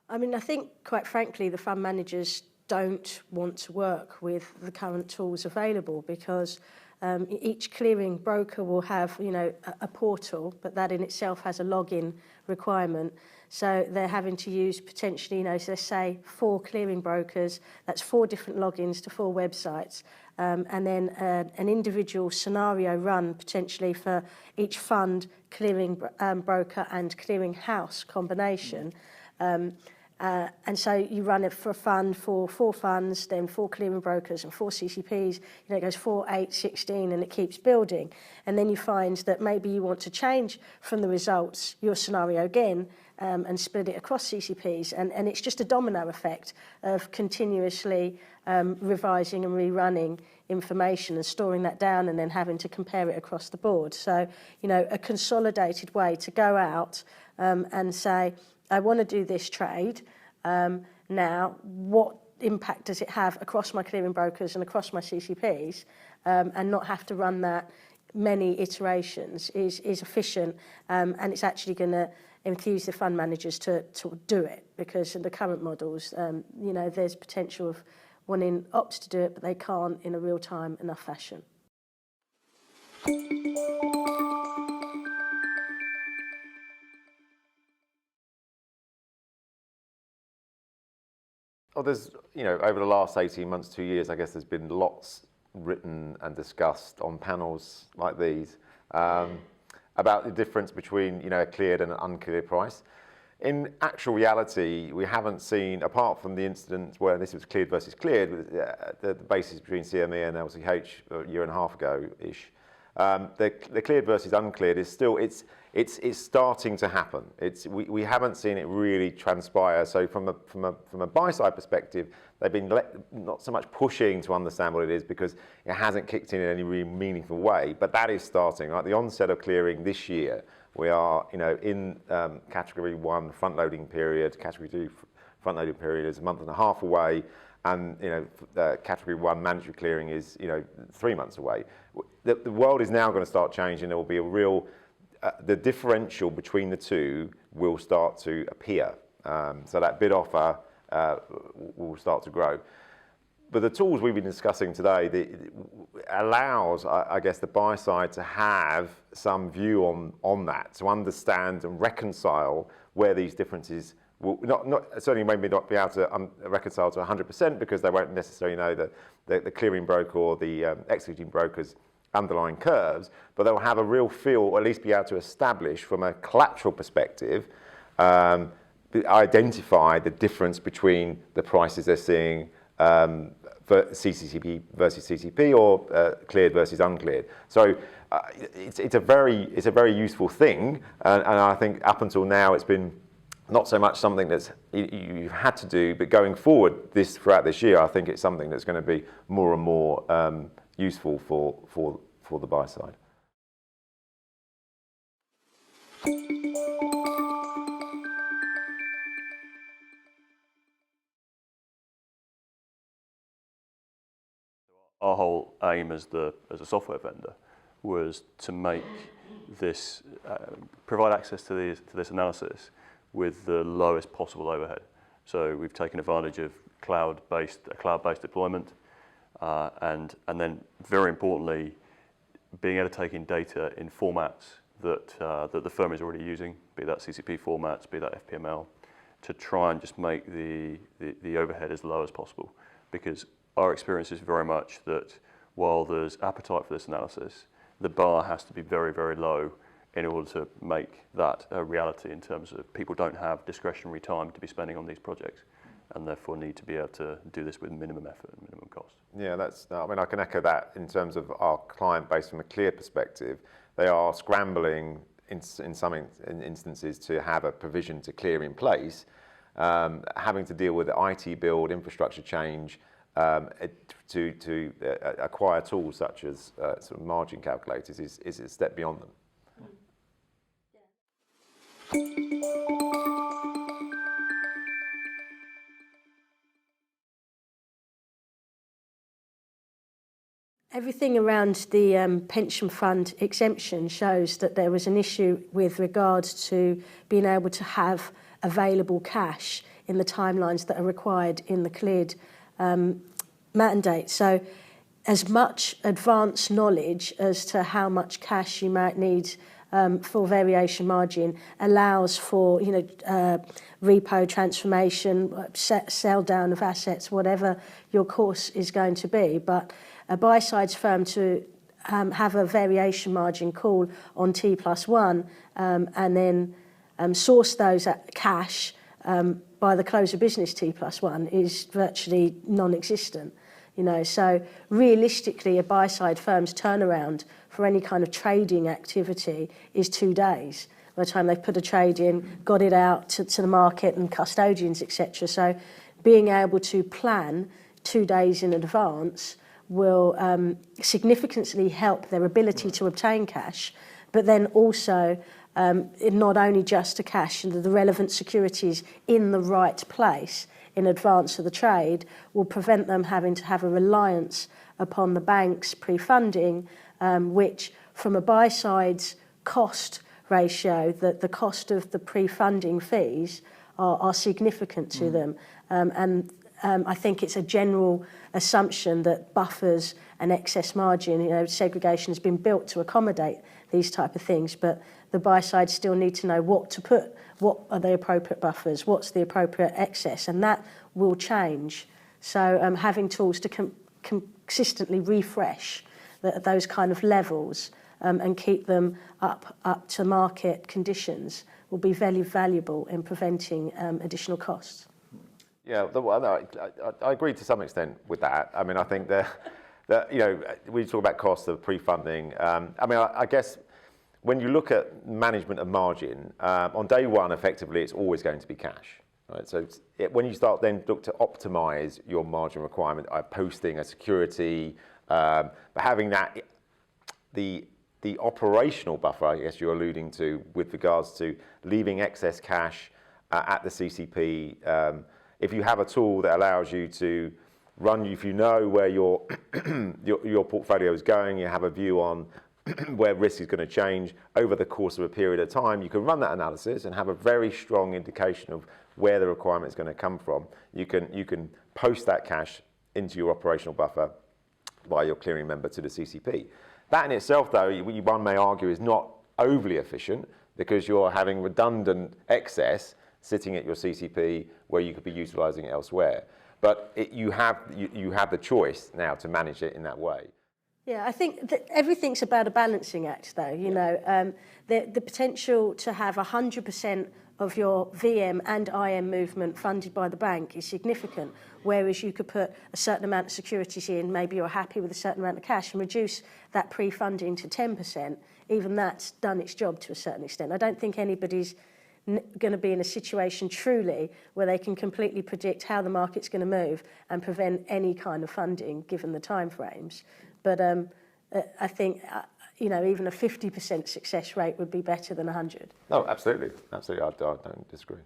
I mean, I think, quite frankly, the fund managers don't want to work with the current tools available because each clearing broker will have, a portal, but that in itself has a login requirement. So they're having to use potentially, so let's say 4 clearing brokers, that's 4 different logins to 4 websites, and then an individual scenario run potentially for each fund, clearing broker and clearing house combination. And so you run it for a fund for 4 funds, then 4 clearing brokers and 4 CCPs. It goes 4, 8, 16, and it keeps building. And then you find that maybe you want to change from the results your scenario again and split it across CCPs. And it's just a domino effect of continuously revising and rerunning information and storing that down and then having to compare it across the board. So, a consolidated way to go out and say, I want to do this trade. Now, what impact does it have across my clearing brokers and across my CCPs, and not have to run that many iterations is efficient, and it's actually going to enthuse the fund managers to do it, because in the current models, there's potential of wanting ops to do it, but they can't in a real-time enough fashion. Oh, there's, over the last 18 months, 2 years, I guess there's been lots written and discussed on panels like these about the difference between, a cleared and an uncleared price. In actual reality, we haven't seen, apart from the incident where this was cleared versus cleared, the basis between CME and LCH a year and a half ago-ish, the cleared versus uncleared is still, it's starting to happen. We haven't seen it really transpire. So from a buy side perspective, they've been not so much pushing to understand what it is because it hasn't kicked in any really meaningful way. But that is starting. Right, the onset of clearing this year, we are in category 1 front loading period. Category 2 front loading period is a month and a half away. And category 1 mandatory clearing is 3 months away. The world is now going to start changing. There will be a real the differential between the two will start to appear. So that bid offer will start to grow. But the tools we've been discussing today allows, I guess, the buy side to have some view on that, to understand and reconcile where these differences will certainly maybe not be able to reconcile to 100% because they won't necessarily know the clearing broker or the executing broker's underlying curves, but they'll have a real feel, or at least be able to establish from a collateral perspective, identify the difference between the prices they're seeing for CCP versus CCP or cleared versus uncleared. So it's a very useful thing, and I think up until now it's been not so much something that's you've had to do, but going forward throughout this year, I think it's something that's going to be more and more useful for the buy side. Our whole aim as a software vendor was to make this provide access to this analysis with the lowest possible overhead. So we've taken advantage of a cloud-based deployment, and then very importantly, being able to take in data in formats that the firm is already using, be that CCP formats, be that FPML, to try and just make the overhead as low as possible. Because our experience is very much that while there's appetite for this analysis, the bar has to be very, very low in order to make that a reality in terms of people don't have discretionary time to be spending on these projects, and therefore need to be able to do this with minimum effort and minimum cost. Yeah, I can echo that in terms of our client base from a clear perspective. They are scrambling in some instances to have a provision to clear in place, having to deal with the IT build, infrastructure change, to acquire tools such as sort of margin calculators is a step beyond them. Everything around the pension fund exemption shows that there was an issue with regards to being able to have available cash in the timelines that are required in the cleared mandate. So as much advanced knowledge as to how much cash you might need for variation margin allows for, repo transformation, sell down of assets, whatever your course is going to be. But a buy-side's firm to have a variation margin call on T+1 and then source those at cash by the close of business T+1 is virtually non-existent. So realistically, a buy-side firm's turnaround for any kind of trading activity is 2 days. By the time they've put a trade in, got it out to the market and custodians, etc. So being able to plan 2 days in advance will significantly help their ability to obtain cash, but then also not only just to cash, the relevant securities in the right place in advance of the trade will prevent them having to have a reliance upon the bank's pre-funding, which from a buy-side's cost ratio, that the cost of the pre-funding fees are significant to them. I think it's a general assumption that buffers and excess margin, segregation has been built to accommodate these type of things, but the buy side still need to know what to put, what are the appropriate buffers, what's the appropriate excess, and that will change. So having tools to consistently refresh those kind of levels and keep them up to market conditions will be very valuable in preventing additional costs. Yeah, I agree to some extent with that. I mean, I think that we talk about costs of pre-funding. I guess when you look at management of margin, on day one, effectively, it's always going to be cash. Right? So when you start then look to optimize your margin requirement, posting a security, but having that, the operational buffer, I guess you're alluding to, with regards to leaving excess cash at the CCP. If you have a tool that allows you to run, if you know where your portfolio is going, you have a view on where risk is going to change over the course of a period of time, you can run that analysis and have a very strong indication of where the requirement is going to come from. You can post that cash into your operational buffer by your clearing member to the CCP. That in itself, though, one may argue is not overly efficient because you're having redundant excess sitting at your CCP where you could be utilising it elsewhere. But you have the choice now to manage it in that way. Yeah, I think that everything's about a balancing act, though. The potential to have 100% of your VM and IM movement funded by the bank is significant, whereas you could put a certain amount of securities in, maybe you're happy with a certain amount of cash, and reduce that pre-funding to 10%. Even that's done its job to a certain extent. I don't think anybody's going to be in a situation truly where they can completely predict how the market's going to move and prevent any kind of funding given the timeframes. But I think even a 50% success rate would be better than 100. No, absolutely. I don't disagree.